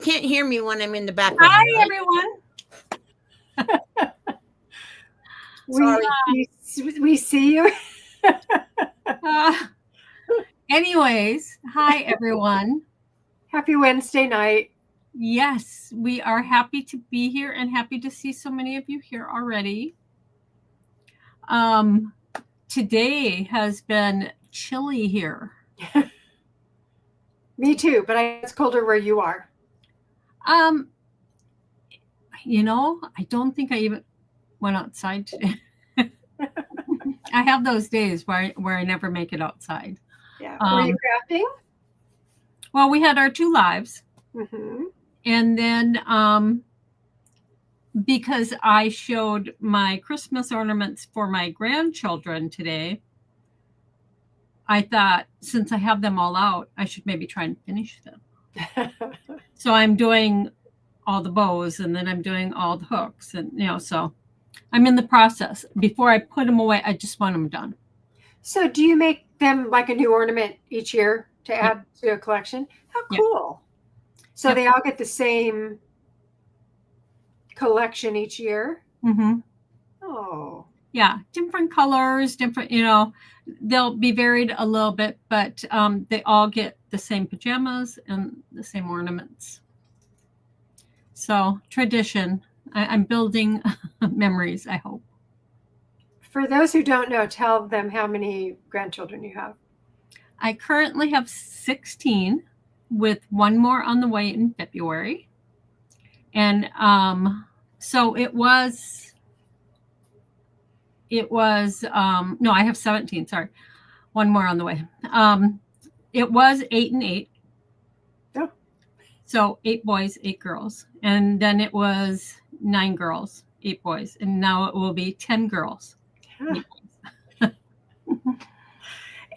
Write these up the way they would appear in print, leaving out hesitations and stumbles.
Can't hear me when I'm in the background. Hi, right? everyone. We see you. Anyways, hi, everyone. Happy Wednesday night. Yes, we are happy to be here and happy to see so many of you here already. Today has been chilly here. Me too, but it's colder where you are. You know, I don't think I even went outside today. I have those days where I never make it outside. Yeah. Were you crafting? Well, we had our 2 lives. Mm-hmm. And then because I showed my Christmas ornaments for my grandchildren today, I thought since I have them all out, I should maybe try and finish them. So I'm doing all the bows and then I'm doing all the hooks and, so I'm in the process. Before I put them away, I just want them done. So do you make them like a new ornament each year to add to a collection? How cool. So they all get the same collection each year? Mm-hmm. Oh. Yeah, different colors, different, they'll be varied a little bit, but they all get the same pajamas and the same ornaments. So tradition, I'm building memories, I hope. For those who don't know, tell them how many grandchildren you have. I currently have 16 with one more on the way in February. And so it was, no, I have 17, sorry. One more on the way. It was 8 and 8. Oh. So 8 boys, 8 girls. And then it was 9 girls, 8 boys. And now it will be 10 girls. Huh.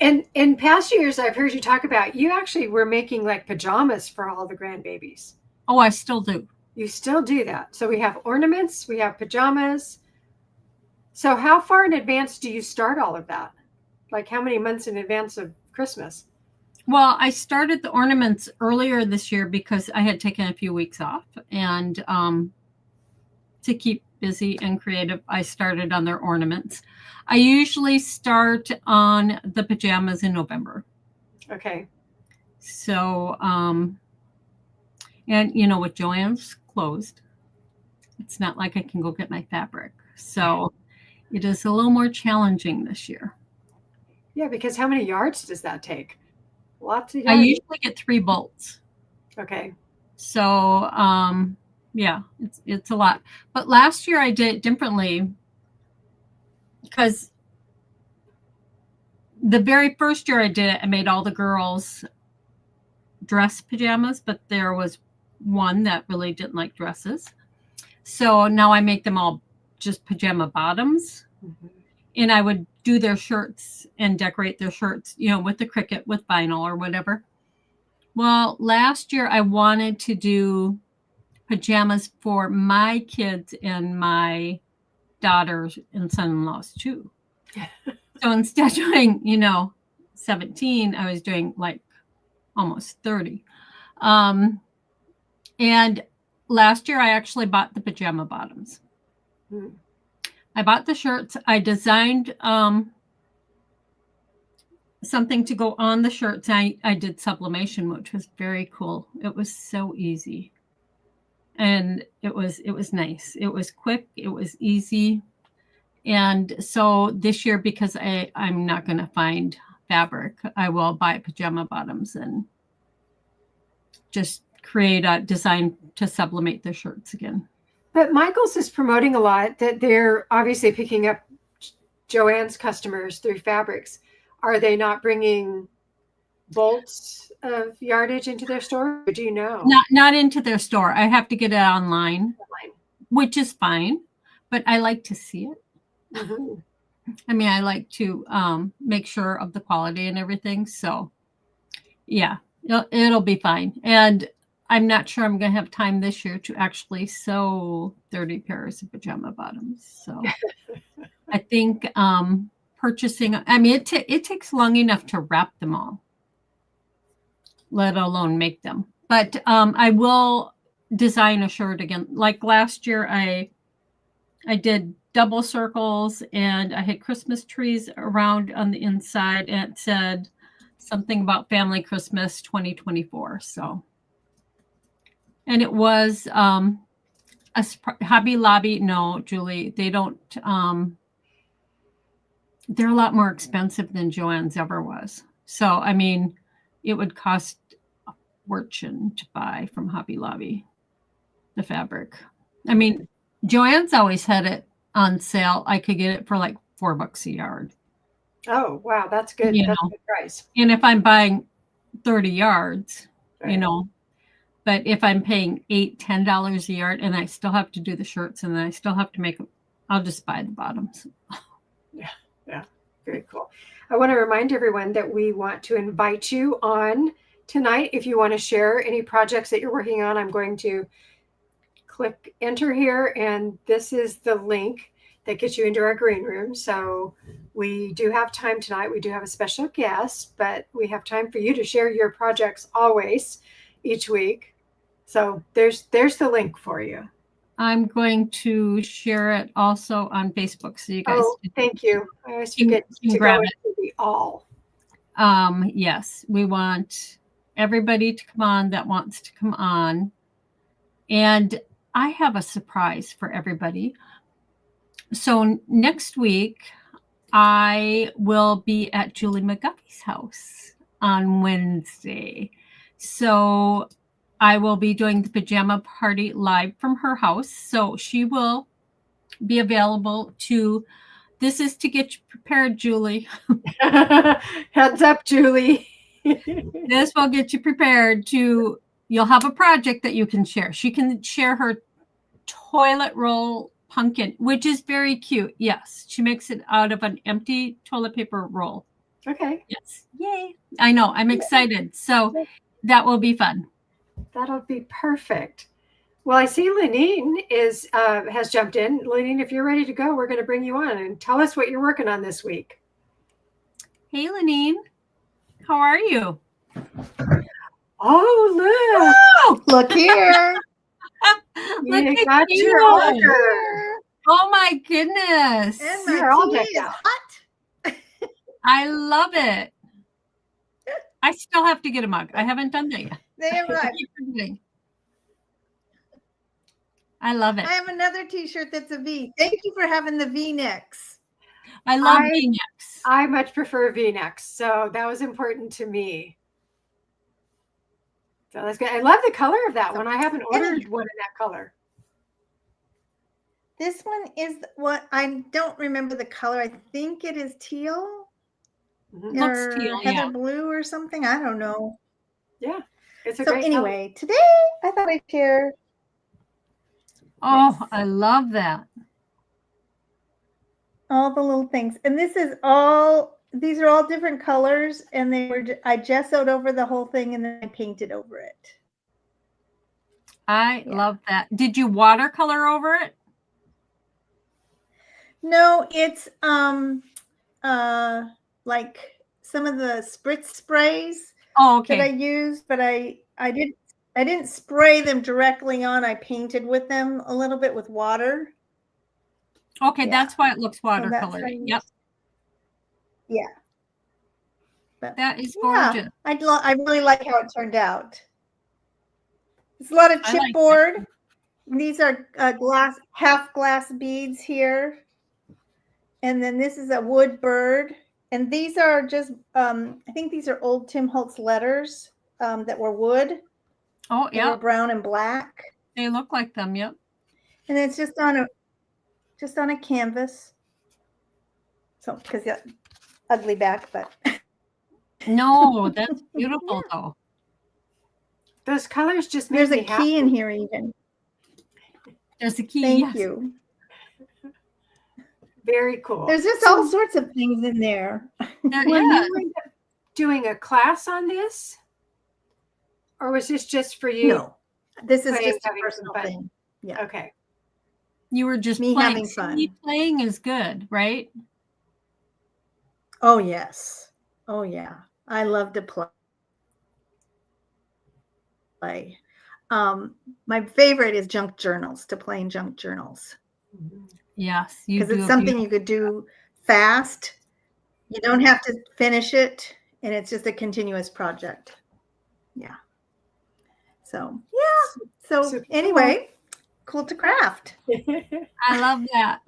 And in past years, I've heard you talk about, you actually were making like pajamas for all the grandbabies. Oh, I still do. You still do that. So we have ornaments, we have pajamas. So how far in advance do you start all of that? Like how many months in advance of Christmas? Well, I started the ornaments earlier this year because I had taken a few weeks off. And to keep busy and creative, I started on their ornaments. I usually start on the pajamas in November. Okay. So, and with Joann's closed, it's not like I can go get my fabric. So it is a little more challenging this year. Yeah, because how many yards does that take? Lots of yards. I usually get 3 bolts. Okay. So, yeah, it's a lot. But last year I did it differently because the very first year I did it, I made all the girls dress pajamas, but there was one that really didn't like dresses. So now I make them all just pajama bottoms. Mm-hmm. And I would do their shirts and decorate their shirts, with the Cricut, with vinyl or whatever. Well, last year I wanted to do pajamas for my kids and my daughters and son-in-laws too. So instead of doing, 17, I was doing like almost 30. And last year I actually bought the pajama bottoms. Hmm. I bought the shirts. I designed something to go on the shirts. I did sublimation, which was very cool. It was so easy. And it was nice. It was quick. It was easy. And so this year, because I'm not going to find fabric, I will buy pajama bottoms and just create a design to sublimate the shirts again. But Michael's is promoting a lot that they're obviously picking up Joann's customers through fabrics. Are they not bringing bolts of yardage into their store? Or do you know? Not into their store. I have to get it online, which is fine. But I like to see it. Mm-hmm. I mean, I like to make sure of the quality and everything. So, yeah, it'll be fine. And I'm not sure I'm going to have time this year to actually sew 30 pairs of pajama bottoms. So I think purchasing, it takes long enough to wrap them all, let alone make them. But I will design a shirt again. Like last year, I did double circles and I had Christmas trees around on the inside, and it said something about Family Christmas 2024. So, and it was Hobby Lobby. No, Julie, they don't. They're a lot more expensive than Joann's ever was. So, I mean, it would cost a fortune to buy from Hobby Lobby, the fabric. I mean, Joann's always had it on sale. I could get it for like $4 a yard. Oh, wow. That's good. That's a good price. And if I'm buying 30 yards, but if I'm paying $8-10 a yard and I still have to do the shirts and I still have to make them, I'll just buy the bottoms. Yeah. Very cool. I want to remind everyone that we want to invite you on tonight. If you want to share any projects that you're working on, I'm going to click enter here, and this is the link that gets you into our green room. So we do have time tonight. We do have a special guest, but we have time for you to share your projects always each week. So there's the link for you. I'm going to share it also on Facebook, so you guys. Oh, thank you. I always forget to go into the all. Yes, we want everybody to come on that wants to come on, and I have a surprise for everybody. So next week, I will be at Julie McGuffey's house on Wednesday. So I will be doing the pajama party live from her house. So she will be available to, this is to get you prepared, Julie. Heads up, Julie. This will get you prepared to, you'll have a project that you can share. She can share her toilet roll pumpkin, which is very cute. Yes, she makes it out of an empty toilet paper roll. Okay. Yes. Yay. I know. I'm excited. So that will be fun. That'll be perfect. Well, I see Lenine has jumped in. Lenine, if you're ready to go, we're going to bring you on and tell us what you're working on this week. Hey, Lenine. How are you? Oh, look. Oh, look here. Look You at got you. your order. Oh, my goodness. And You're all my tea decked is out. hot. I love it. I still have to get a mug. I haven't done that yet. They have right. I love it. I have another t-shirt that's a V. Thank you for having the V-necks. I love V-necks. I much prefer V-necks, so that was important to me. So that's good. I love the color of that one. I haven't ordered one in that color. This one is what I don't remember the color. I think it is teal. Mm-hmm. Looks teal, heather blue or something. I don't know. Yeah, it's a so great anyway, color. Today I thought I'd share. Oh, I love that. All the little things, and these are all different colors, and I gessoed over the whole thing and then I painted over it. I love that. Did you watercolor over it? No, it's like some of the spritz sprays that I used, but I didn't spray them directly on. I painted with them a little bit with water. Okay, that's why it looks watercolored. So yep. Yeah. But that is gorgeous. Yeah, I really like how it turned out. It's a lot of chipboard. These are half glass beads here. And then this is a wood bird. And these are just, I think these are old Tim Holtz letters that were wood. Oh, yeah. They were brown and black. They look like them, yep. And it's just on a canvas. So, because ugly back, but. No, that's beautiful though. Those colors just make There's me a happy. key in here even. There's a key. Thank you. Very cool. There's just all sorts of things in there. Were you doing a class on this? Or was this just for you? No, this is just a personal thing. Yeah. Okay. You were just me playing. having fun. See, playing is good, right? Oh, yes. Oh, yeah. I love to play. My favorite is junk journals, to plain junk journals. Yes, because it's something you could do fast. You don't have to finish it, and it's just a continuous project. Yeah. So yeah. So anyway, Cool2Craft. I love that.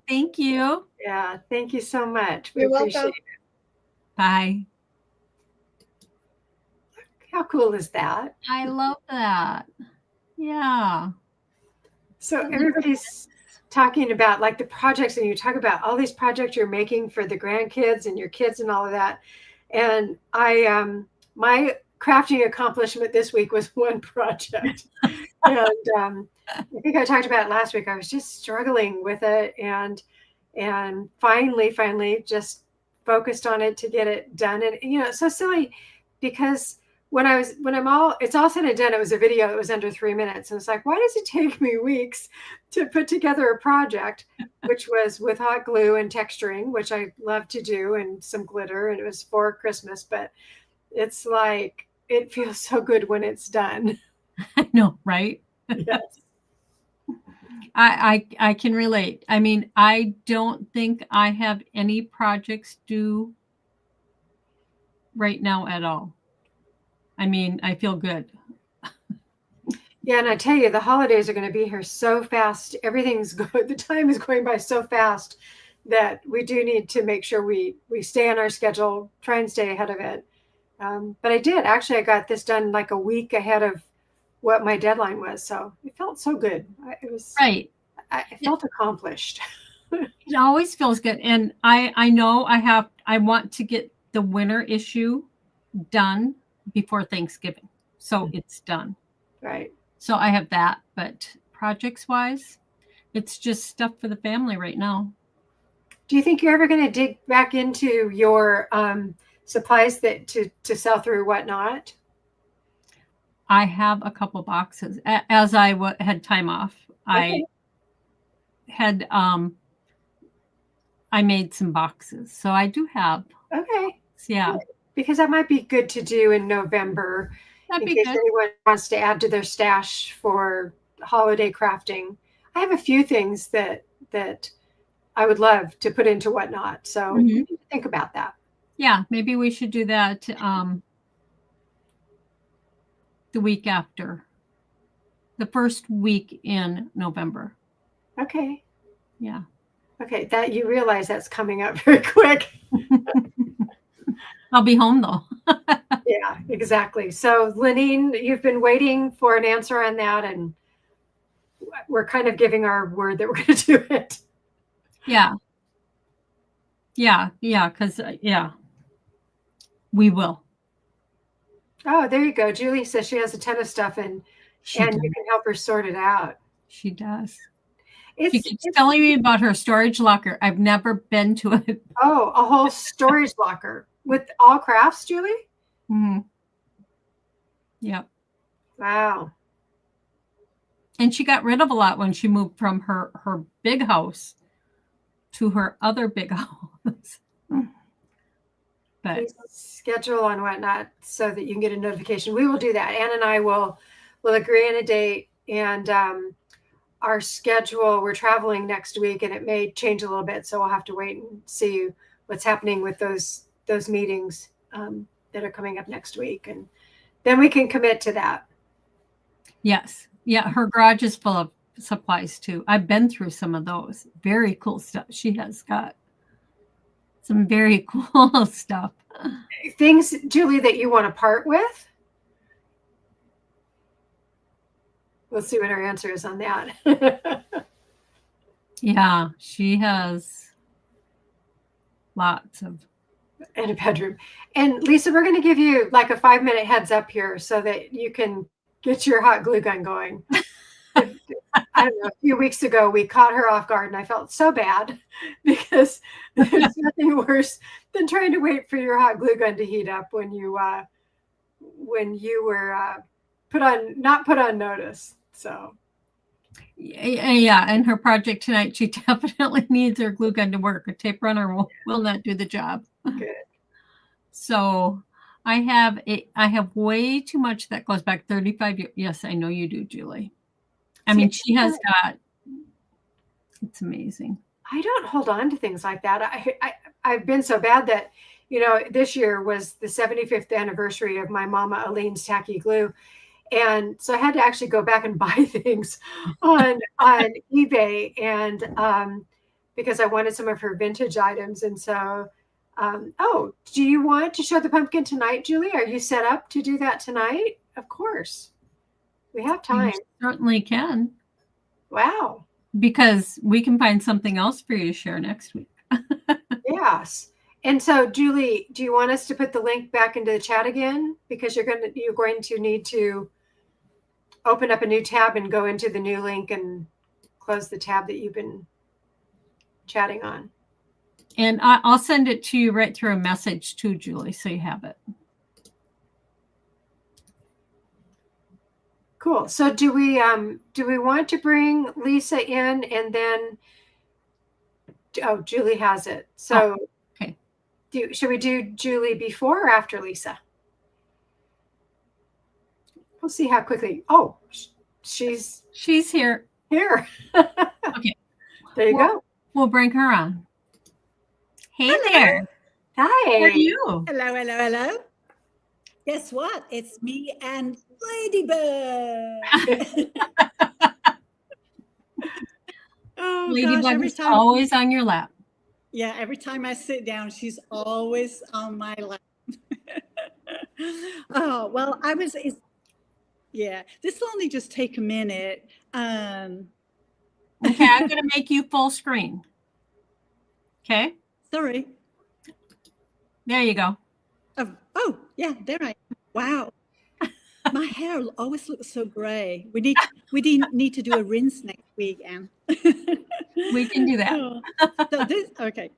Thank you. Yeah, thank you so much. We You're appreciate welcome. it. Bye. How cool is that? I love that. Yeah. So everybody's talking about like the projects, and you talk about all these projects you're making for the grandkids and your kids and all of that. And my crafting accomplishment this week was one project. And I think I talked about it last week. I was just struggling with it, and finally just focused on it to get it done. And it's so silly because it's all said and done, it was a video that was under 3 minutes. And it's like, why does it take me weeks to put together a project, which was with hot glue and texturing, which I love to do, and some glitter, and it was for Christmas, but it's like, it feels so good when it's done. I know, right? Yes. I can relate. I mean, I don't think I have any projects due right now at all. I mean, I feel good. Yeah, and I tell you, the holidays are going to be here so fast. Everything's good. The time is going by so fast that we do need to make sure we stay on our schedule, try and stay ahead of it. But I did. Actually, I got this done like a week ahead of what my deadline was. So it felt so good. It was right. I felt accomplished. It always feels good. And I know I want to get the winter issue done before Thanksgiving. So it's done. Right. So I have that, but projects wise, it's just stuff for the family right now. Do you think you're ever going to dig back into your supplies that to sell through whatnot? I have a couple boxes. As I had time off, Okay. I made some boxes. So I do have. Okay. Yeah. Because that might be good to do in November. That'd in be case good. anyone wants to add to their stash for holiday crafting. I have a few things that I would love to put into whatnot. So think about that. Yeah, maybe we should do that the week after. The first week in November. Okay. Yeah. Okay, that you realize that's coming up very quick. I'll be home though. Yeah, exactly. So Lenine, you've been waiting for an answer on that, and we're kind of giving our word that we're going to do it. Yeah. Yeah. Yeah. Because, we will. Oh, there you go. Julie says she has a ton of stuff, and you can help her sort it out. She does. She keeps telling me about her storage locker. I've never been to it. Oh, a whole storage locker with all crafts, Julie? Mm-hmm. Yep. Wow. And she got rid of a lot when she moved from her big house to her other big house. But please schedule on whatnot so that you can get a notification. We will do that. Ann and I will agree on a date, and our schedule, we're traveling next week, and it may change a little bit. So we'll have to wait and see what's happening with those meetings that are coming up next week. And then we can commit to that. Yes. Yeah. Her garage is full of supplies too. I've been through some of those. Very cool stuff. She has got some very cool stuff. Things, Julie, that you want to part with? We'll see what her answer is on that. Yeah, she has lots of. And a bedroom. And Lisa, we're going to give you like a 5-minute heads up here so that you can get your hot glue gun going. I don't know, a few weeks ago, we caught her off guard, and I felt so bad because there's nothing worse than trying to wait for your hot glue gun to heat up when you were not put on notice. So yeah, and her project tonight, she definitely needs her glue gun to work. A tape runner will not do the job. Good. So I have way too much that goes back 35 years. Yes, I know you do, Julie. I mean, she has got, it's amazing. I don't hold on to things like that. I've been so bad that, this year was the 75th anniversary of my Mama Aline's tacky glue. And so I had to actually go back and buy things on eBay, and because I wanted some of her vintage items. And so, do you want to show the pumpkin tonight, Julie? Are you set up to do that tonight? Of course. We have time. You certainly can. Wow. Because we can find something else for you to share next week. Yes. And so, Julie, do you want us to put the link back into the chat again? Because you're going to need to open up a new tab and go into the new link and close the tab that you've been chatting on. And I'll send it to you right through a message too, Julie, so you have it. Cool. So do we want to bring Lisa in, and then Julie has it. So okay. Should we do Julie before or after Lisa? We'll see how quickly. Oh, she's here. Here. Okay. There you go. We'll bring her on. Hey there. Hi. How are you? Hello, hello, hello. Guess what? It's me and Ladybug. Oh, Ladybug is always on your lap. Yeah, every time I sit down, she's always on my lap. Oh, well, this will only just take a minute. Okay, I'm going to make you full screen. Okay. Sorry. There you go. Oh, yeah, there I am. Wow. My hair always looks so gray. We need to do a rinse next week, Anne. We can do that. So okay.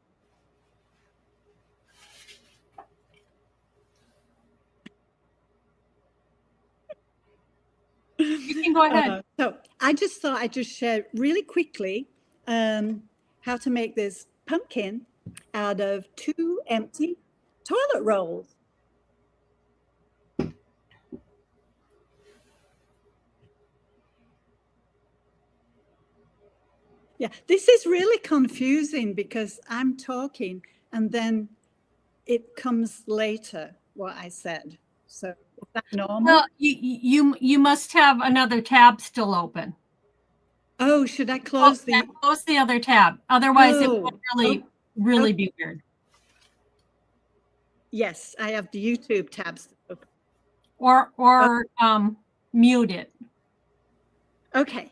You can go ahead. So I just thought I'd just share really quickly how to make this pumpkin out of 2 empty toilet rolls. Yeah, this is really confusing because I'm talking and then it comes later what I said. So is that normal? Well, you must have another tab still open. Oh, should I close close the other tab? Otherwise, it would really be weird. Yes, I have the YouTube tabs open. Or mute it. Okay,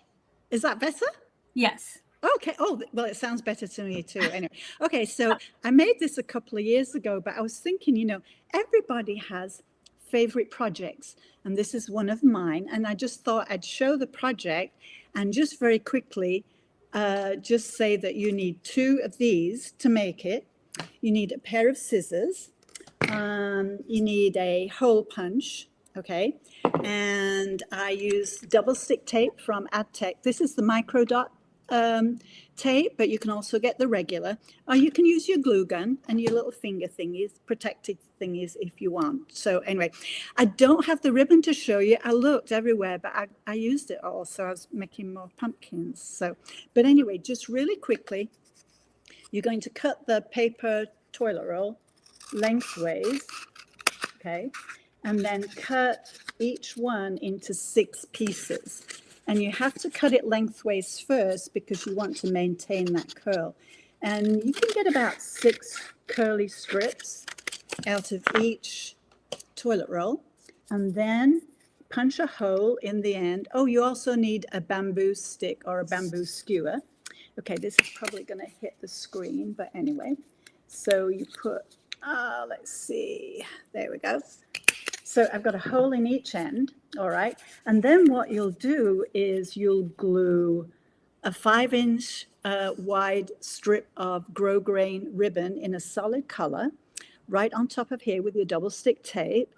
is that better? Yes. Okay. Oh, well, it sounds better to me too. Anyway, okay. So I made this a couple of years ago, but I was thinking, everybody has favorite projects, and this is one of mine. And I just thought I'd show the project and just very quickly just say that you need 2 of these to make it. You need a pair of scissors. You need a hole punch. Okay. And I use double stick tape from AdTech. This is the micro dot tape, but you can also get the regular, or you can use your glue gun and your little finger thingies, protected thingies if you want. So anyway, I don't have the ribbon to show you. I looked everywhere, but I used it all, so I was making more pumpkins. So, but anyway, just really quickly, you're going to cut the paper toilet roll lengthways, okay, and then cut each one into 6 pieces. And you have to cut it lengthways first because you want to maintain that curl. And you can get about 6 curly strips out of each toilet roll. And then punch a hole in the end. Oh, you also need a bamboo stick or a bamboo skewer. Okay, this is probably going to hit the screen, but anyway. So you put, let's see, there we go. So I've got a hole in each end, all right? And then what you'll do is you'll glue a 5-inch wide strip of grosgrain ribbon in a solid color right on top of here with your double stick tape.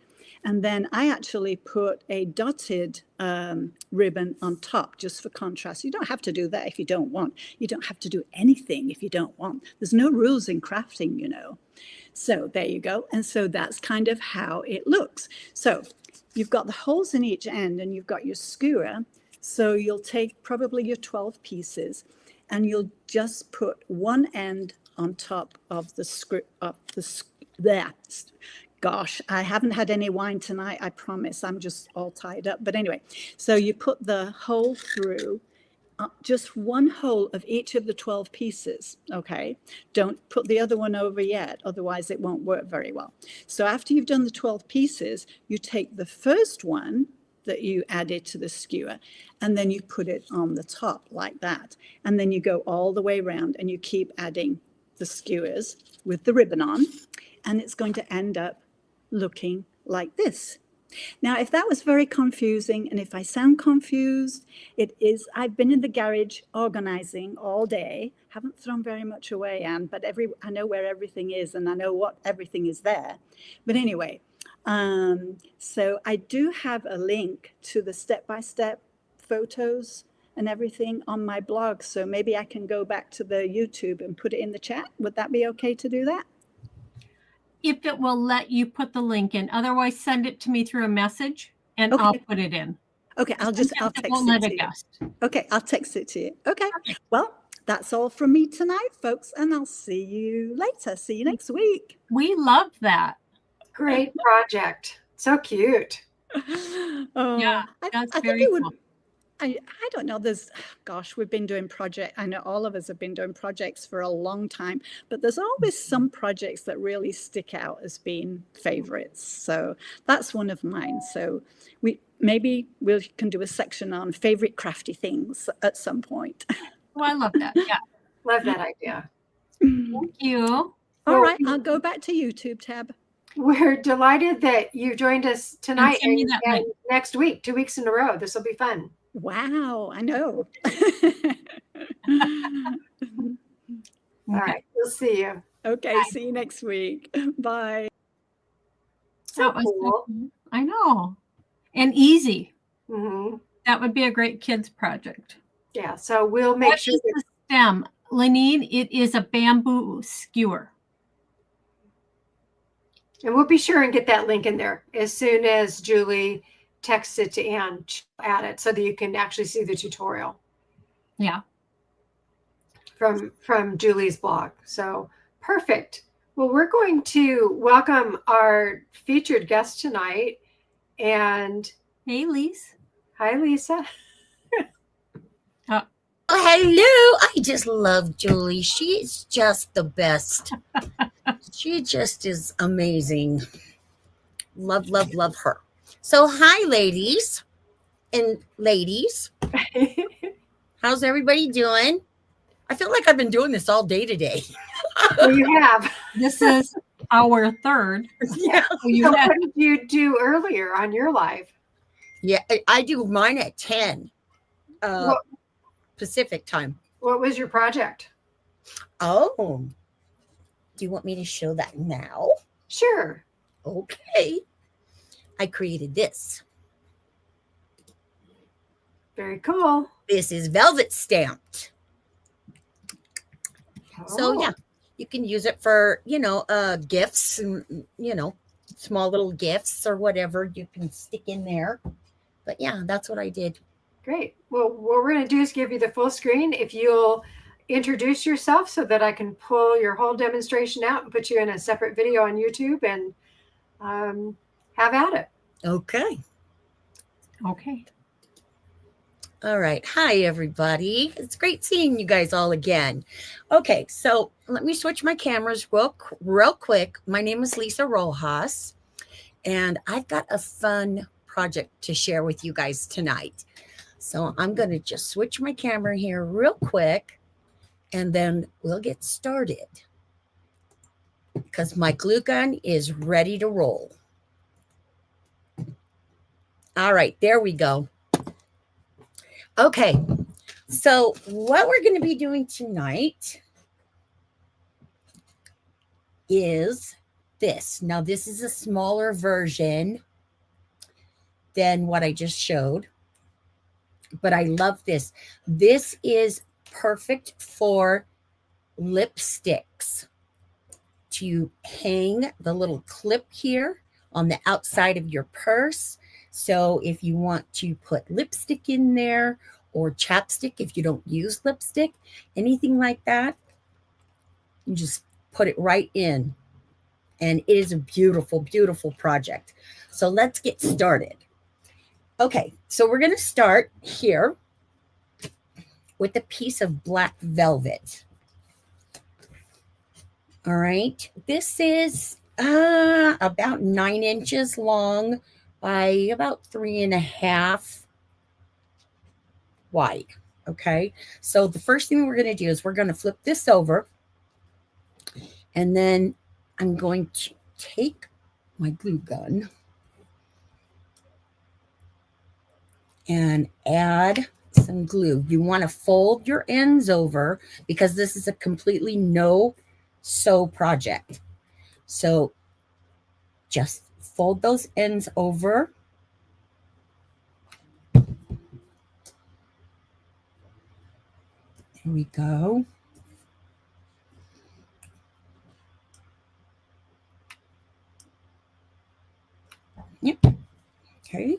And then I actually put a dotted ribbon on top just for contrast. You don't have to do that if you don't want. You don't have to do anything if you don't want. There's no rules in crafting, you know. So there you go. And so that's kind of how it looks. So you've got the holes in each end and you've got your skewer. So you'll take probably your 12 pieces and you'll just put one end on top of the script there. Gosh, I haven't had any wine tonight, I promise. I'm just all tied up. But anyway, so you put the hole through, just one hole of each of the 12 pieces, okay? Don't put the other one over yet, otherwise it won't work very well. So after you've done the 12 pieces, you take the first one that you added to the skewer, and then you put it on the top like that. And then you go all the way around and you keep adding the skewers with the ribbon on, and it's going to end up looking like this. Now, if that was very confusing, and if I sound confused, it is. I've been in the garage organizing all day. Haven't thrown very much away, Anne, but I know where everything is, and I know what everything is there. But anyway, so I do have a link to the step-by-step photos and everything on my blog. So maybe I can go back to the YouTube and put it in the chat. Would that be okay to do that? If it will let you put the link in. Otherwise, send it to me through a message and Okay. I'll put it in. Okay, I'll text it to you. Okay, I'll text it to you. Okay, well, that's all from me tonight, folks, and I'll see you later. See you next week. We love that. Great project. So cute. Oh, Yeah, I that's think very it would. cool. I don't know. Gosh, we've been doing projects. I know all of us have been doing projects for a long time, but there's always some projects that really stick out as being favorites. So that's one of mine. So maybe we can do a section on favorite crafty things at some point. Oh, I love that. Yeah. Love that idea. Thank you. All right, I'll go back to YouTube tab. We're delighted that you joined us tonight send me and, that and link. next week, 2 weeks in a row. This will be fun. Wow, I know. All right. We'll see you. Okay, Bye. see you next week. Bye. So That was so cool. cool. I know. And easy. Hmm. That would be a great kids project. Yeah. So we'll make What sure is that the stem? Lenine, it is a bamboo skewer. and we'll be sure and get that link in there as soon as Julie texts it to Anne, add it so that you can actually see the tutorial Yeah. from Julie's blog. So perfect. Well, we're going to welcome our featured guest tonight. And Hey, Lise. hi, Lisa. Oh, hello. I just love Julie. She's just the best. She just is amazing. Love, love, love her. So, hi, ladies and ladies. How's everybody doing? I feel like I've been doing this all day today. Well, you have. This is our third. Yeah. So you So have, what did you do earlier on your live? Yeah, I do mine at 10 What, Pacific time. what was your project? Oh, do you want me to show that now? Sure. Okay. I created this. Very cool. This is velvet stamped. So Oh, yeah, you can use it for, gifts and, small little gifts or whatever you can stick in there. But yeah, that's what I did. Great. Well, what we're going to do is give you the full screen. If you'll introduce yourself so that I can pull your whole demonstration out and put you in a separate video on YouTube and have at it. Okay. okay. All right. Hi, everybody. It's great seeing you guys all again. Okay, so let me switch my cameras real quick. My name is Lisa Rojas, and I've got a fun project to share with you guys tonight. So I'm going to just switch my camera here real quick, and then we'll get started because my glue gun is ready to roll. All right, there we go. Okay, so what we're going to be doing tonight is this. Now, this is a smaller version than what I just showed. But I love this. This is perfect for lipsticks, to hang the little clip here on the outside of your purse. So if you want to put lipstick in there, or chapstick if you don't use lipstick, anything like that, you just put it right in. And it is a beautiful, beautiful project. So let's get started. Okay, so we're going to start here with a piece of black velvet. All right, this is about 9 inches long by about 3.5 wide. Okay, so the first thing we're going to do is we're going to flip this over, and then I'm going to take my glue gun and add some glue. You want to fold your ends over because this is a completely no sew project. So just fold those ends over. There we go. Yep. Okay.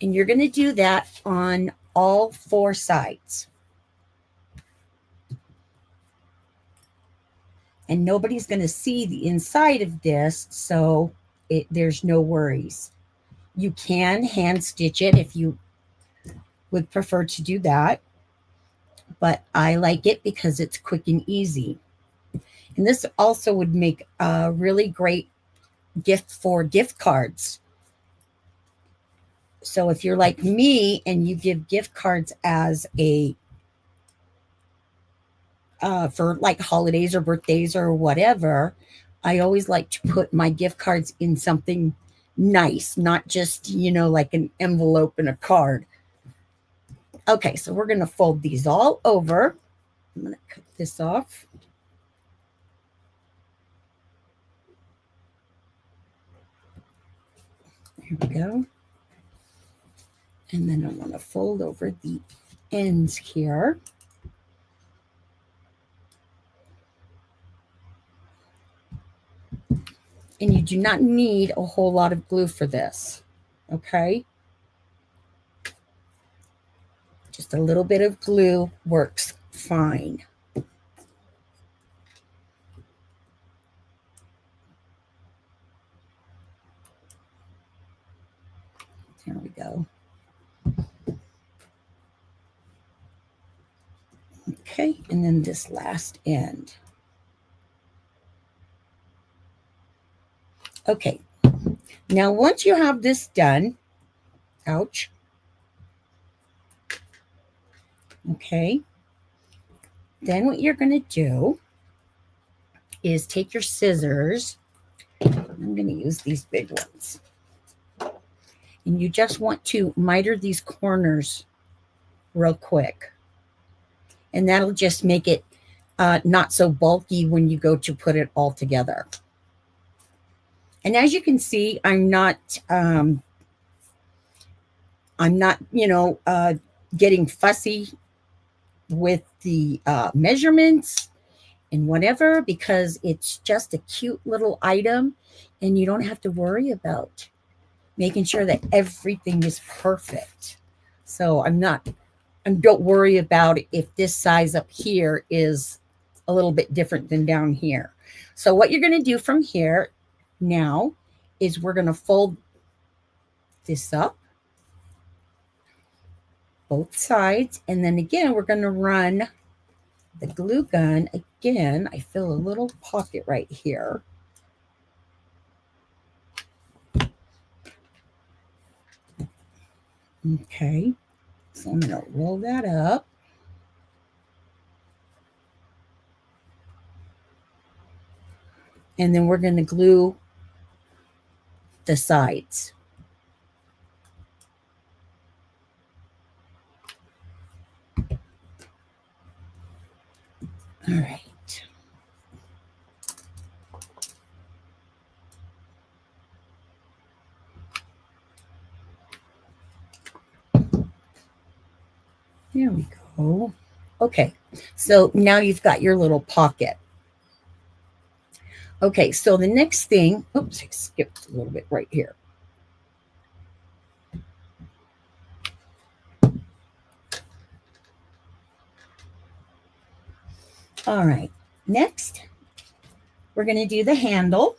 And you're going to do that on all 4 sides. And nobody's going to see the inside of this, so there's no worries. You can hand stitch it if you would prefer to do that, but I like it because it's quick and easy. And this also would make a really great gift for gift cards. So if you're like me and you give gift cards as a for like holidays or birthdays or whatever, I always like to put my gift cards in something nice, not just, like an envelope and a card. Okay, so we're going to fold these all over. I'm going to cut this off. Here we go. And then I want to fold over the ends here. And you do not need a whole lot of glue for this, okay? Just a little bit of glue works fine. There we go. Okay, and then this last end. Okay, now once you have this done, ouch. Okay, then what you're going to do is take your scissors. I'm going to use these big ones. And you just want to miter these corners real quick. And that'll just make it not so bulky when you go to put it all together. And as you can see, I'm not, getting fussy with the measurements and whatever, because it's just a cute little item and you don't have to worry about making sure that everything is perfect. So don't worry about if this size up here is a little bit different than down here. So what you're going to do from here now is we're going to fold this up, both sides, and then again we're going to run the glue gun. Again, I feel a little pocket right here. Okay, so I'm going to roll that up. And then we're going to glue the sides. All right. There we go. Okay, so now you've got your little pocket. Okay, so the next thing, oops, I skipped a little bit right here. All right, next, we're going to do the handle.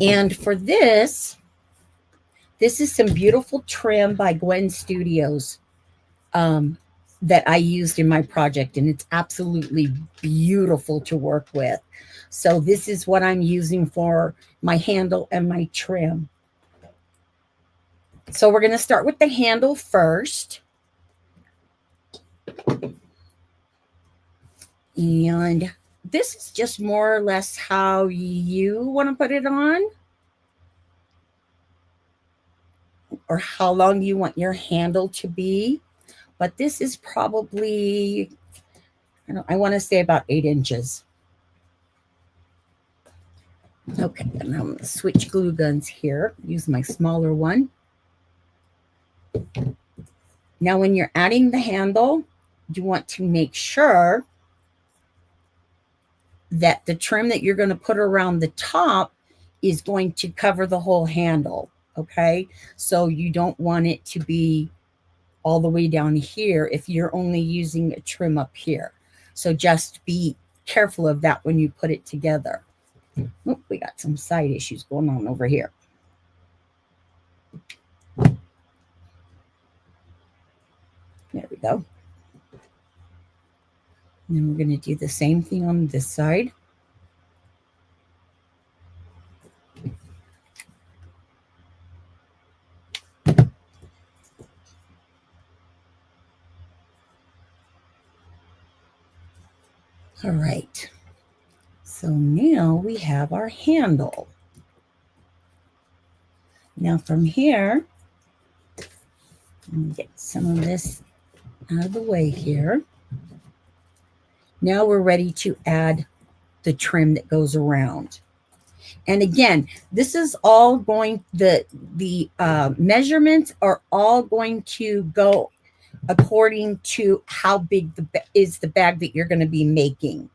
And for this is some beautiful trim by Gwen Studios that I used in my project, and it's absolutely beautiful to work with. So this is what I'm using for my handle and my trim. So we're going to start with the handle first. And this is just more or less how you want to put it on, or how long you want your handle to be. But this is probably, I want to say about 8 inches. Okay, and I'm going to switch glue guns here. Use my smaller one. Now, when you're adding the handle, you want to make sure that the trim that you're going to put around the top is going to cover the whole handle. Okay, so you don't want it to be all the way down here if you're only using a trim up here. So just be careful of that when you put it together. Oh, we got some side issues going on over here. There we go. And then we're going to do the same thing on this side. All right. So now we have our handle. Now from here, let me get some of this out of the way here. Now we're ready to add the trim that goes around. And again, this is all going, the measurements are all going to go according to how big is the bag that you're going to be making.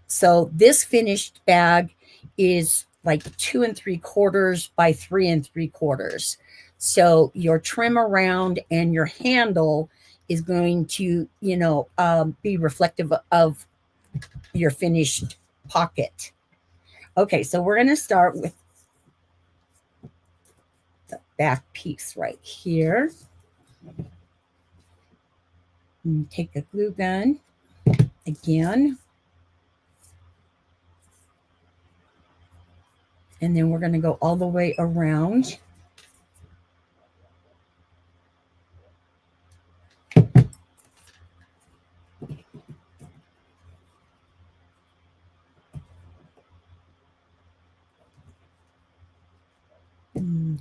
So this finished bag is like 2 3/4 by 3 3/4. So your trim around and your handle is going to, be reflective of your finished pocket. Okay, so we're going to start with the back piece right here. And take a glue gun again. And then we're going to go all the way around.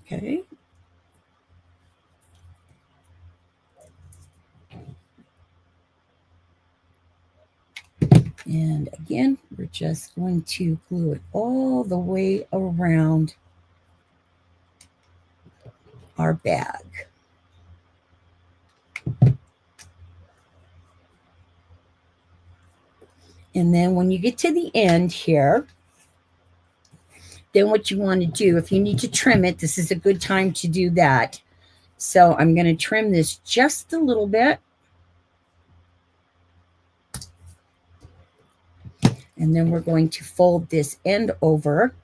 Okay. And again, we're just going to glue it all the way around our bag. And then when you get to the end here, then what you want to do, if you need to trim it, this is a good time to do that. So I'm going to trim this just a little bit. And then we're going to fold this end over.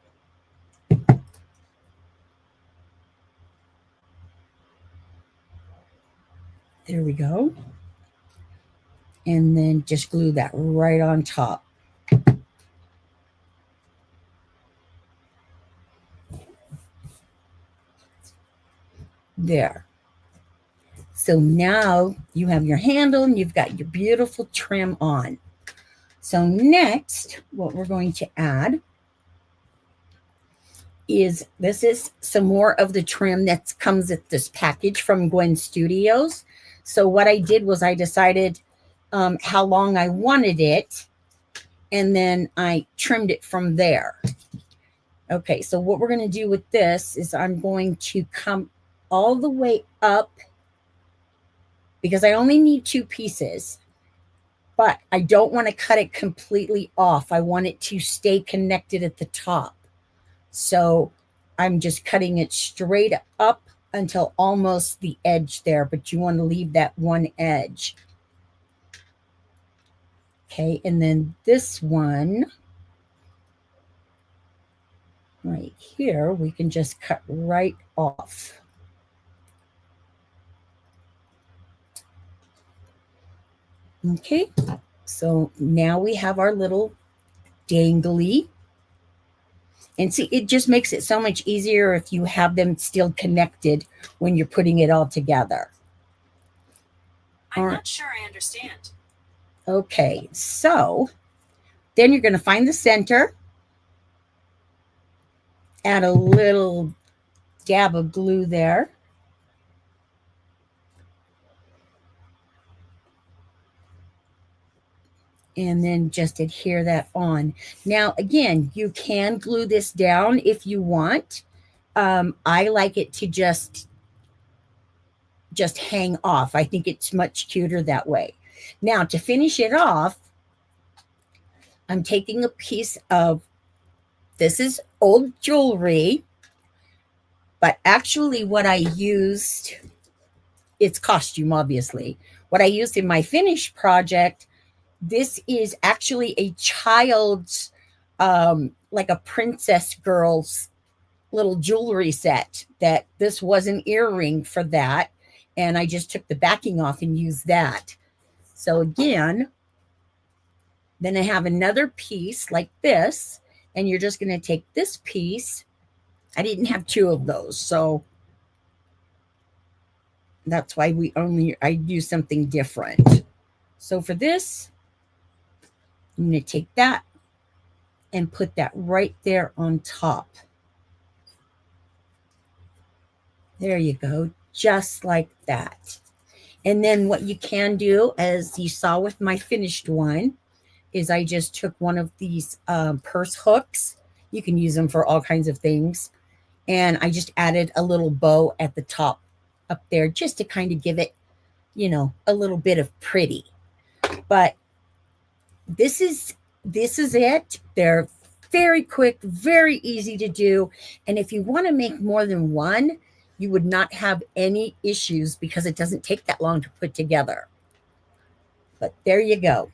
There we go. And then just glue that right on top. There. So now you have your handle and you've got your beautiful trim on. So next, what we're going to add is, this is some more of the trim that comes with this package from Gwen Studios. So what I did was I decided how long I wanted it, and then I trimmed it from there. Okay, so what we're going to do with this is I'm going to come all the way up because I only need 2 pieces, but I don't want to cut it completely off. I want it to stay connected at the top. So I'm just cutting it straight up until almost the edge there, but you want to leave that one edge. Okay, and then this one right here, we can just cut right off. Okay, so now we have our little dangly. And see, it just makes it so much easier if you have them still connected when you're putting it all together. I'm not sure I understand. Okay, so then you're going to find the center, add a little dab of glue there. And then just adhere that on. Now, again, you can glue this down if you want. I like it to just hang off. I think it's much cuter that way. Now, to finish it off, I'm taking a piece of, this is old jewelry, but actually what I used, it's costume, obviously. What I used in my finished project, this is actually a child's, like a princess girl's little jewelry set, that this was an earring for that. And I just took the backing off and used that. So again, then I have another piece like this, and you're just going to take this piece. I didn't have 2 of those, so that's why I use something different. So for this, I'm going to take that and put that right there on top. There you go, just like that. And then what you can do, as you saw with my finished one, is I just took one of these purse hooks. You can use them for all kinds of things. And I just added a little bow at the top up there just to kind of give it, you know, a little bit of pretty. But this is it. They're very quick, very easy to do. And if you want to make more than one, you would not have any issues because it doesn't take that long to put together. But there you go.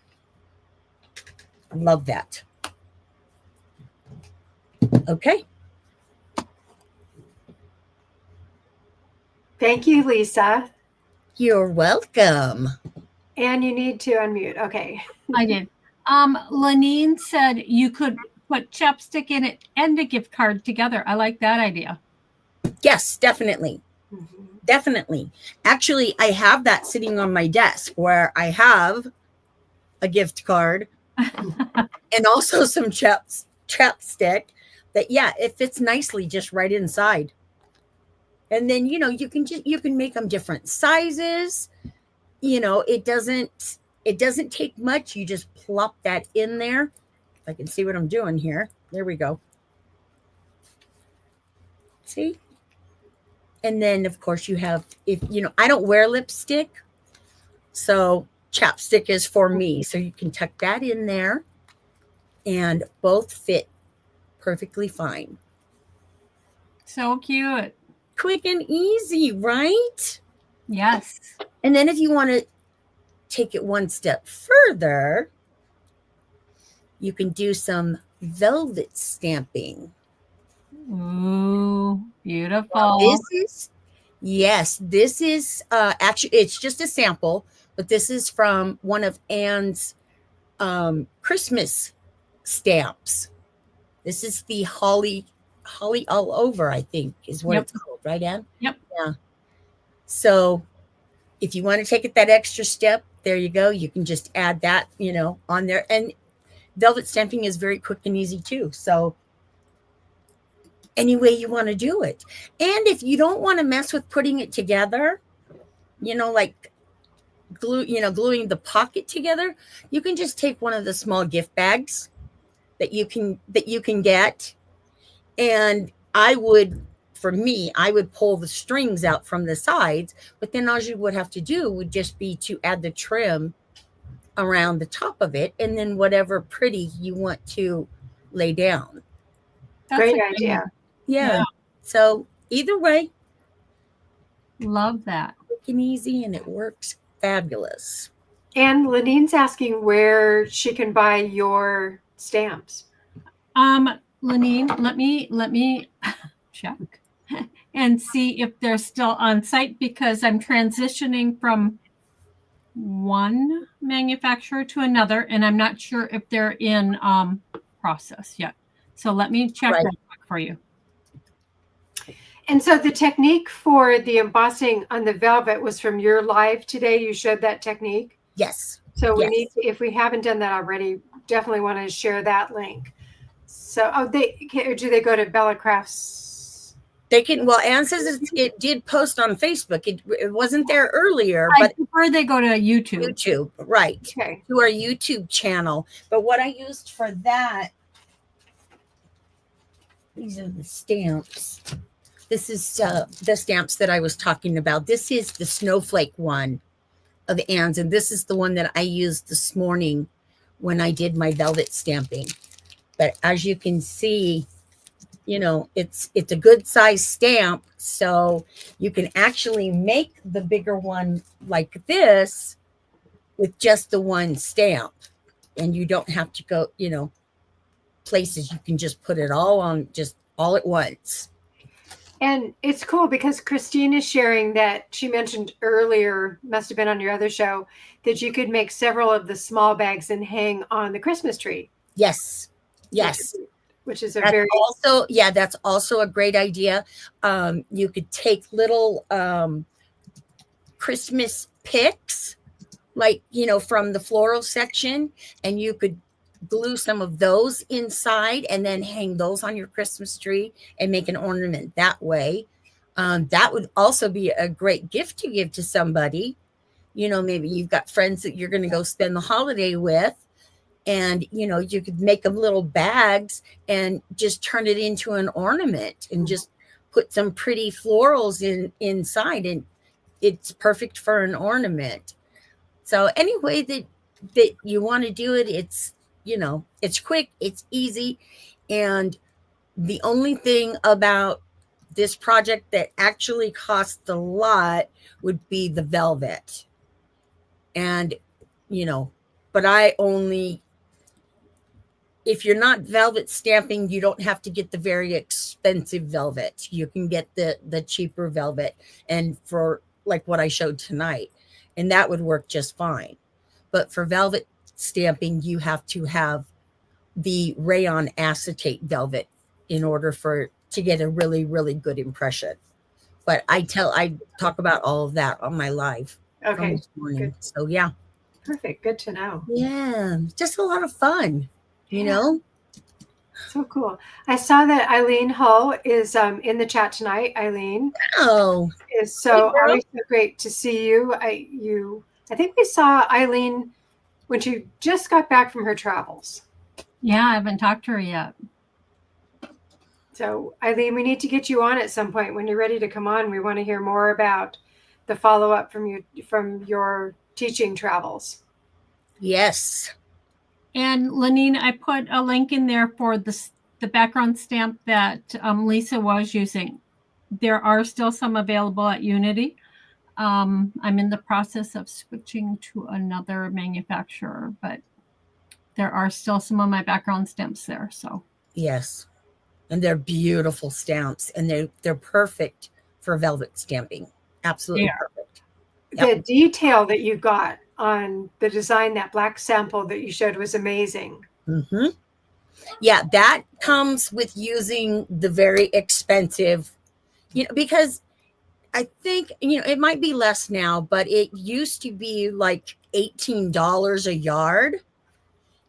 I love that. Okay. Thank you, Lisa. You're welcome. And you need to unmute. Okay. I did. Lenine said you could put chapstick in it and a gift card together. I like that idea. Yes, definitely. Mm-hmm. Definitely. Actually, I have that sitting on my desk where I have a gift card and also some chapstick that, yeah, it fits nicely just right inside. And then, you know, you can make them different sizes. You know, it doesn't take much. You just plop that in there. If I can see what I'm doing here. There we go. See? And then, of course, you have, if you know, I don't wear lipstick, so chapstick is for me. So you can tuck that in there and both fit perfectly fine. So cute. Quick and easy, right? Yes. And then if you want to take it one step further, you can do some velvet stamping. Ooh, beautiful. This is actually, it's just a sample, but this is from one of Anne's Christmas stamps. This is the holly all over, I think is what it's called, right, Anne? Yep. Yeah. So if you want to take it that extra step, there you go. You can just add that, you know, on there. And velvet stamping is very quick and easy too. So any way you want to do it. And if you don't want to mess with putting it together, you know, like gluing the pocket together, you can just take one of the small gift bags that you can get. And I would for me, I would pull the strings out from the sides, but then all you would have to do would just be to add the trim around the top of it, and then whatever pretty you want to lay down. That's Great a good idea. one. Yeah. Yeah. So either way, Love that. quick and easy, and it works fabulous. And Lanine's asking where she can buy your stamps. Lanine, let me check and see if they're still on site, because I'm transitioning from one manufacturer to another, and I'm not sure if they're in process yet. So let me check Right. real quick for you. And so the technique for the embossing on the velvet was from your live today. You showed that technique. Yes. So we Yes. need, if we haven't done that already, definitely want to share that link. So, or do they go to Bella Crafts? They can, well, Anne says it did post on Facebook. It wasn't there earlier, I but prefer they go to YouTube. YouTube, right, Okay. to our YouTube channel. But what I used for that, these are the stamps. This is the stamps that I was talking about. This is the snowflake one of Anne's, and this is the one that I used this morning when I did my velvet stamping. But as you can see, you know, it's a good size stamp, so you can actually make the bigger one like this with just the one stamp, and you don't have to go, you know, places. You can just put it all on, just all at once. And it's cool because Christine is sharing that she mentioned earlier, must have been on your other show, that you could make several of the small bags and hang on the Christmas tree. Yes. Yes. Which is a That's very also, yeah, that's also a great idea. You could take little Christmas picks, like, you know, from the floral section, and you could glue some of those inside and then hang those on your Christmas tree and make an ornament that way. That would also be a great gift to give to somebody. You know, maybe you've got friends that you're going to go spend the holiday with, and, you know, you could make them little bags and just turn it into an ornament and just put some pretty florals inside, and it's perfect for an ornament. So any way that you want to do it, it's, you know, it's quick, it's easy. And the only thing about this project that actually costs a lot would be the velvet. And, you know, but if you're not velvet stamping, you don't have to get the very expensive velvet. You can get the cheaper velvet, and for like what I showed tonight, and that would work just fine. But for velvet stamping, you have to have the rayon acetate velvet in order to get a really, really good impression. But I talk about all of that on my live from okay. this morning. Good. So yeah. Perfect. Good to know. Yeah. Just a lot of fun, you Yeah. know? So cool. I saw that Eileen Hull is in the chat tonight. Eileen Oh, is so Hey, girl. always so great to see you. I think we saw Eileen when she just got back from her travels. Yeah, I haven't talked to her yet. So Eileen, we need to get you on at some point. When you're ready to come on, we want to hear more about the follow-up from your teaching travels. yes. And Lanine, I put a link in there for the background stamp that Lisa was using. There are still some available at Unity. I'm in the process of switching to another manufacturer, but there are still some of my background stamps there. So Yes. And they're beautiful stamps, and they're perfect for velvet stamping. Absolutely They are. perfect. The detail that you got on the design, that black sample that you showed, was amazing. Mm-hmm. Yeah, that comes with using the very expensive, you know, because I think, you know, it might be less now, but it used to be like $18 a yard,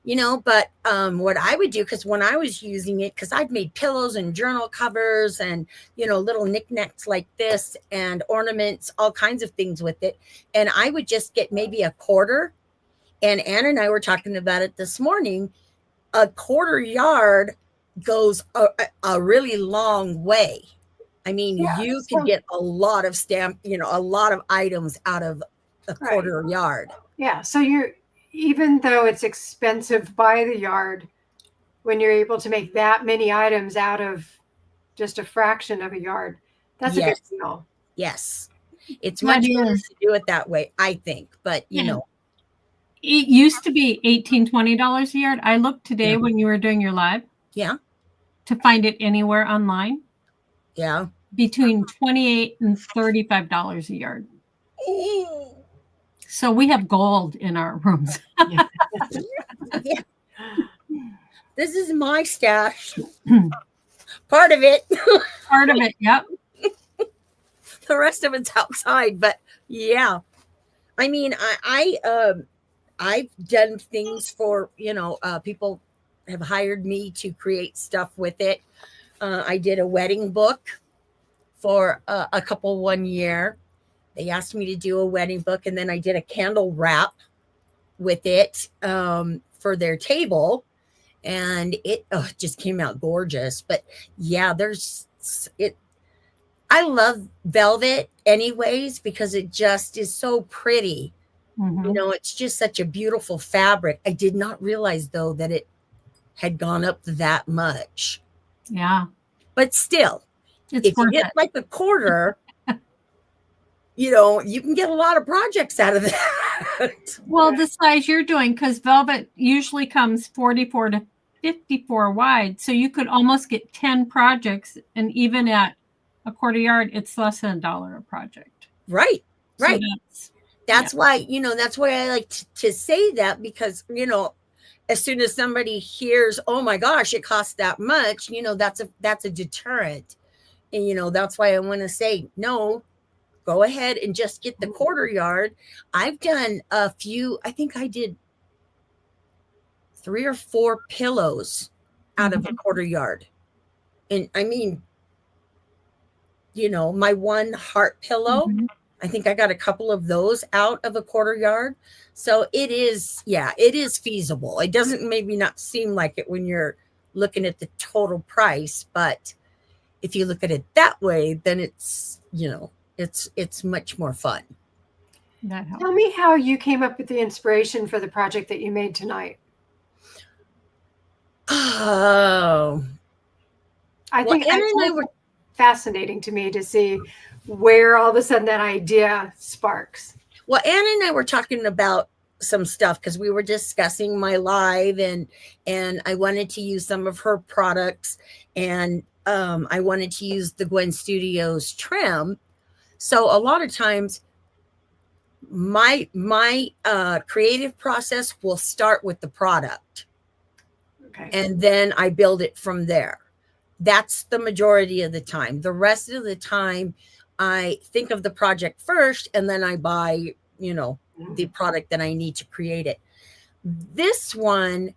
you know. But what I would do, because when I was using it, because I'd made pillows and journal covers and, you know, little knickknacks like this and ornaments, all kinds of things with it. And I would just get maybe a quarter. And Ann and I were talking about it this morning. A quarter yard goes a really long way. I mean, Yeah, you so- could get a lot of a lot of items out of a Right. quarter yard. Yeah. So even though it's expensive by the yard, when you're able to make that many items out of just a fraction of a yard, that's a Yes. good deal. Yes. It's That much better is. to do it that way, I think. But, Yeah. It used to be $18, $20 a yard. I looked today Yeah. when you were doing your live. Yeah. To find it anywhere online. Yeah. Between $28 and $35 a yard. So we have gold in our rooms. Yeah. This is my stash. Part of it. Part of it, yep. The rest of it's outside, but yeah. I mean, I've done things for, people have hired me to create stuff with it. I did a wedding book for a couple one year. They asked me to do a wedding book, and then I did a candle wrap with it for their table, and it just came out gorgeous. But yeah, I love velvet anyways because it just is so pretty. Mhm. It's just such a beautiful fabric. I did not realize though that it had gone up that much. Yeah. But still, It's if you worth get it. like a quarter, you can get a lot of projects out of that. Well, the size you're doing, because velvet usually comes 44 to 54 wide. So you could almost get 10 projects. And even at a quarter yard, it's less than $1 a project. Right. So Right. That's why, that's why I like to say that because, as soon as somebody hears, oh my gosh, it costs that much, that's a deterrent. And, that's why I want to say, no, go ahead and just get the quarter yard. I've done a few, I think I did 3 or 4 pillows out of a quarter yard. And I mean, my one heart pillow, Mhm. I think I got a couple of those out of a quarter yard. So it is feasible. It doesn't maybe not seem like it when you're looking at the total price, but if you look at it that way, then it's, it's much more fun. That helps. Tell me how you came up with the inspiration for the project that you made tonight. Oh, I well, think Anna it's and I were fascinating to me to see where all of a sudden that idea sparks. Well, Anna and I were talking about some stuff because we were discussing my live and I wanted to use some of her products and I wanted to use the Gwen Studios trim. So a lot of times my creative process will start with the product. Okay. And then I build it from there. That's the majority of the time. The rest of the time, I think of the project first, and then I buy, the product that I need to create it. This one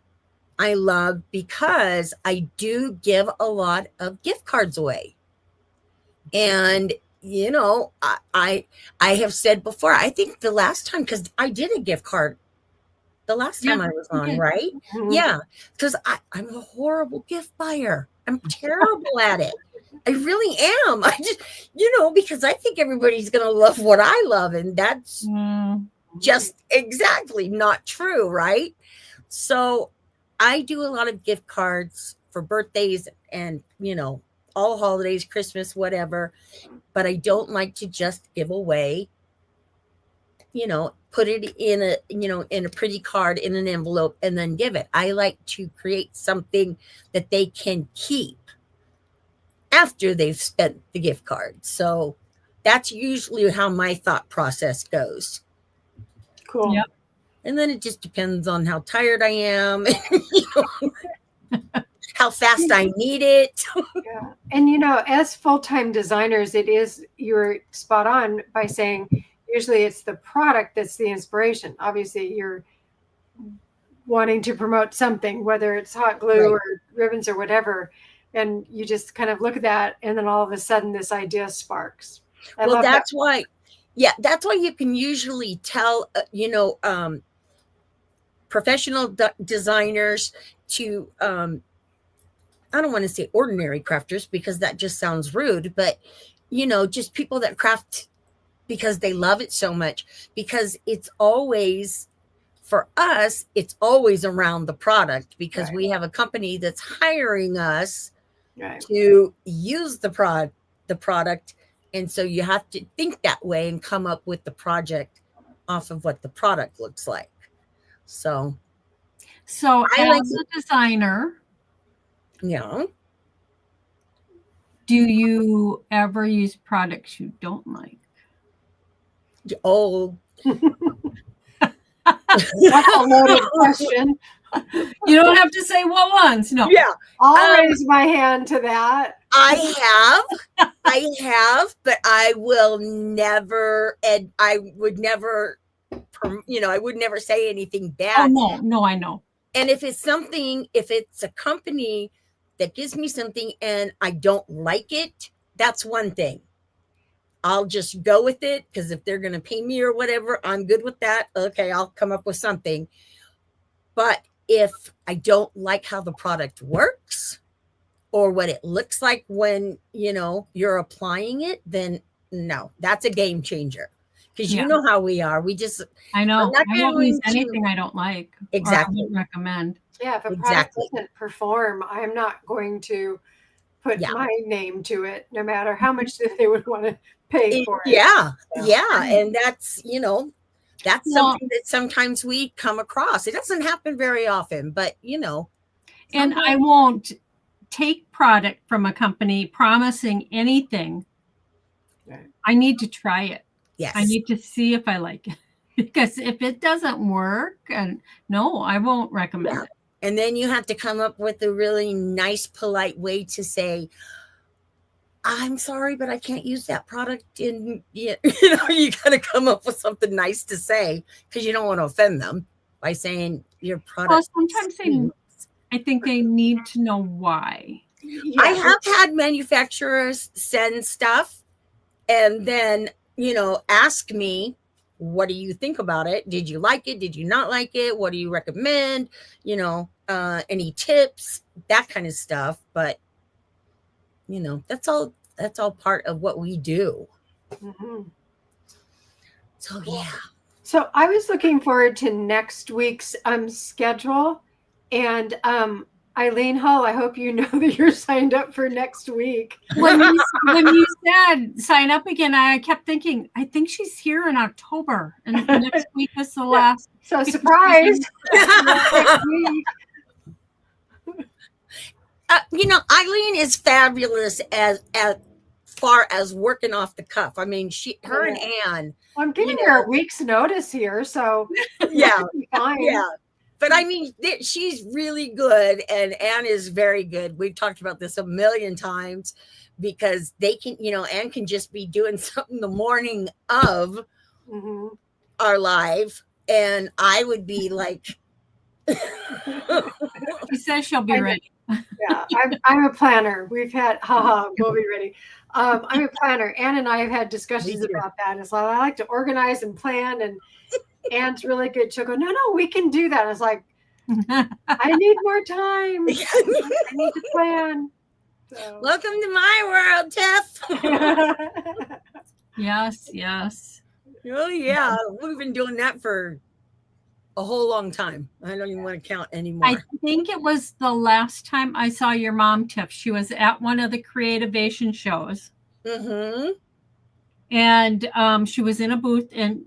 I love because I do give a lot of gift cards away. And, I have said before, I think the last time, because I did a gift card the last time I was on, okay. right? Mhm. Yeah, because I'm a horrible gift buyer. I'm terrible at it. I really am. I just, because I think everybody's going to love what I love. And that's just exactly not true, right? So I do a lot of gift cards for birthdays and, all holidays, Christmas, whatever. But I don't like to just give away, put it in a pretty card in an envelope and then give it. I like to create something that they can keep after they've spent the gift card. So that's usually how my thought process goes. Cool. Yep. And then it just depends on how tired I am, how fast I need it. Yeah. And as full-time designers, you're spot on by saying usually it's the product that's the inspiration. Obviously, you're wanting to promote something, whether it's hot glue Right. or ribbons or whatever, and you just kind of look at that, and then all of a sudden this idea sparks. I Well, love that's that. why you can usually tell, professional designers to I don't want to say ordinary crafters because that just sounds rude, but just people that craft because they love it so much, because it's always, for us, it's always around the product, because Right. we have a company that's hiring us Right. to use the product. And so you have to think that way and come up with the project off of what the product looks like. So I like as a designer, yeah. do you ever use products you don't like? Oh, That's a loaded question. You don't have to say what ones. No. yeah. I'll raise my hand to that. I have, but I will never, and I would never, I would never say anything bad. Oh, no, I know. And if it's a company that gives me something and I don't like it, that's one thing. I'll just go with it, because if they're going to pay me or whatever, I'm good with that. Okay, I'll come up with something. But if I don't like how the product works or what it looks like when, you're applying it, then no, that's a game changer. Because you know how we are. I know. I'm not I won't use going to- anything I don't like. Exactly. Or I wouldn't recommend. Yeah, if a product Exactly. doesn't perform, I'm not going to put Yeah. my name to it, no matter how much they would want to pay for it. Yeah. Yeah. And that's, that's Well- something that sometimes we come across. It doesn't happen very often, but And I won't take product from a company promising anything. Right. I need to try it. yes. I need to see if I like it. Because if it doesn't work, and no, I won't recommend Yeah. it. And then you have to come up with a really nice, polite way to say, I'm sorry, but I can't use that product. And you got to come up with something nice to say, because you don't want to offend them by saying your product. Well, sometimes I think they need to know why. Yeah. I have had manufacturers send stuff and then, ask me, what do you think about it? Did you like it? Did you not like it? What do you recommend? Any tips, that kind of stuff. But, that's all part of what we do. Mhm. So, yeah. So I was looking forward to next week's schedule, and Eileen Hull, I hope you know that you're signed up for next week. When you said sign up again, I kept thinking, I think she's here in October, and next week is the last. So surprise! Next week. Eileen is fabulous as far as working off the cuff. I mean, her and Ann. I'm giving her a week's notice here, so Yeah. that'll be fine. Yeah. But I mean, she's really good, and Ann is very good. We've talked about this a million times, because they can, Ann can just be doing something the morning of Mhm. our live, and I would be like, She says she'll be ready. Yeah, I'm a planner. We've had, we'll be ready. I'm a planner. Ann and I have had discussions Me too. about that. It's like, I like to organize and plan, and Ann's really good. She'll go, no, we can do that. I was like, I need more time. I need to plan. So. welcome to my world, Tiff. Yes. Oh yeah, we've been doing that for a whole long time. I don't even want to count anymore. I think it was the last time I saw your mom, Tiff. She was at one of the Creativation shows. Mm-hmm. And she was in a booth, and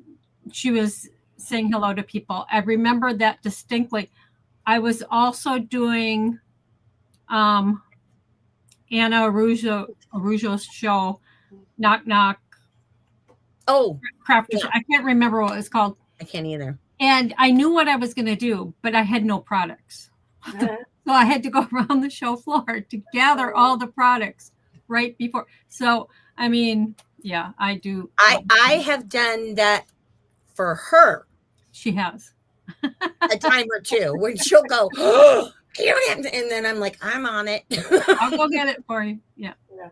she was saying hello to people. I remember that distinctly. I was also doing Anna Araujo's show, Knock Knock. Oh, Crafty. Yeah. I can't remember what it was called. I can't either. And I knew what I was going to do, but I had no products. So I had to go around the show floor to gather all the products right before. So, I mean, yeah, I do. I have done that for her She has. a time or two when she'll go, oh, and then I'm like, I'm on it. I'll go get it for you. Yeah. Yeah.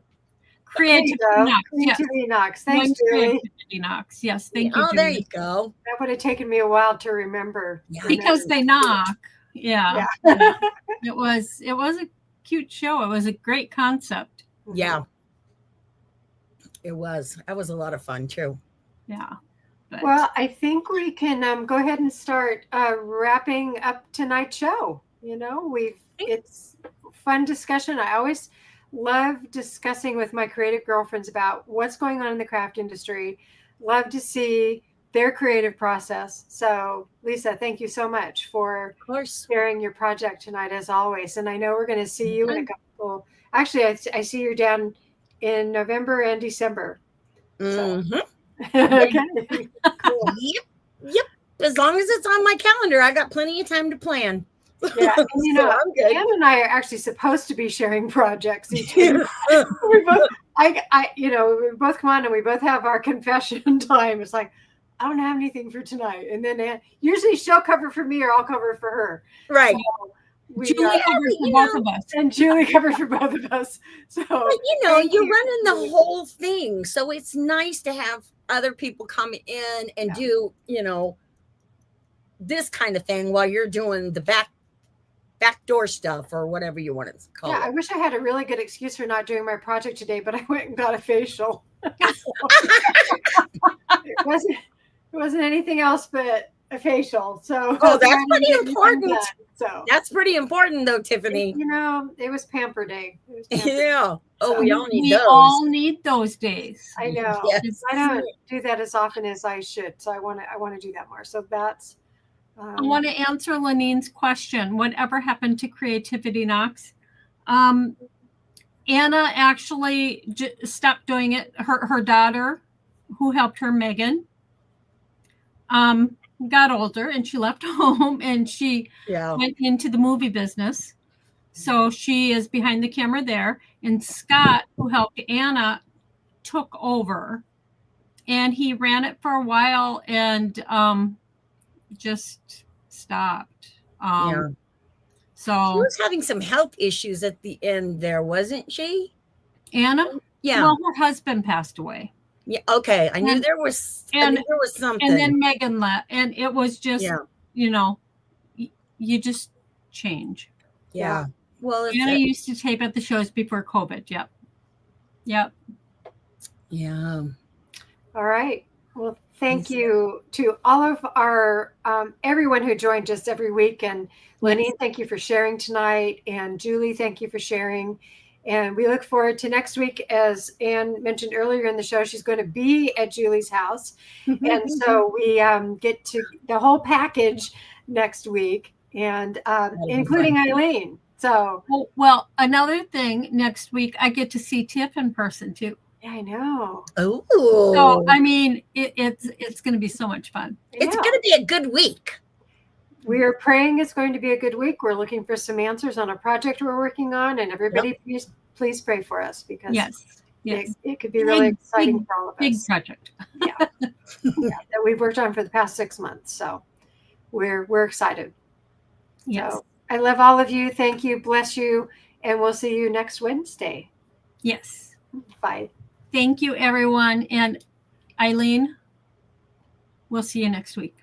Creativity knocks. Yes. Creativity knocks. Thanks, Julie. Creativity knocks. Yes. Thank you. Oh, there Julie. you go. That would have taken me a while to remember. Yeah, Because they knock. Yeah. Yeah. It was a cute show. It was a great concept. Yeah. It was. That was a lot of fun too. Yeah. But Well, I think we can go ahead and start wrapping up tonight's show. You know, it's fun discussion. I always love discussing with my creative girlfriends about what's going on in the craft industry. Love to see their creative process. So, Lisa, thank you so much for Of course. sharing your project tonight, as always. And I know we're going to see you in a couple. Actually, I see you down in November and December. Mhm. Okay. Cool. Yep. As long as it's on my calendar, I got plenty of time to plan. Yeah, and you know, I'm good. Ann and I are actually supposed to be sharing projects each week. We both, we both come on and we both have our confession time. It's like, I don't have anything for tonight, and then Ann, usually she'll cover for me or I'll cover for her. Right. So Julie covers for both of us. and Julie covers for both of us. So But you're thank you, running Julie. the whole thing. So it's nice to have other people come in and do, this kind of thing while you're doing the backdoor stuff or whatever you want to call Yeah, I it. wish I had a really good excuse for not doing my project today, but I went and got a facial. It wasn't anything else but a facial. So Oh, that's I didn't pretty get anything important. done. So That's pretty important though, Tiffany. it was pamper day. It was pamper day. Yeah. Oh, So- we all need We those. all need those days. I know. Yes. I don't do that as often as I should. So I want to do that more. So that's I want to answer Lanine's question. Whatever happened to Creativity Knox? Anna actually stopped doing it. Her daughter, who helped her, Megan, got older and she left home and she went into the movie business. So she is behind the camera there. And Scott, who helped Anna, took over. And he ran it for a while and just stopped. She So was having some health issues at the end there, wasn't she? Anna, Yeah. well, her husband passed away. Yeah. Okay. I knew there was something. And then Megan left. And it was just, Yeah. You just change. Yeah. Well, Anna used to tape at the shows before COVID. Yep. Yeah. all right. Well, thank you to all of our everyone who joined us every week. And Lenny, thank you for sharing tonight. And Julie, thank you for sharing. And we look forward to next week. As Anne mentioned earlier in the show, she's going to be at Julie's house. And so we get to the whole package next week, and including Eileen. So, well, another thing next week, I get to see Tiff in person too. yeah, I know. Oh. So, I mean, it's going to be so much fun. It's going to be a good week. We are praying it's going to be a good week. We're looking for some answers on a project we're working on, and everybody, please pray for us, because it could be really exciting for all of us. Big project. That we've worked on for the past 6 months. So we're excited. Yes. So I love all of you. Thank you. Bless you. And we'll see you next Wednesday. Yes. Bye. Thank you, everyone. And Eileen, we'll see you next week.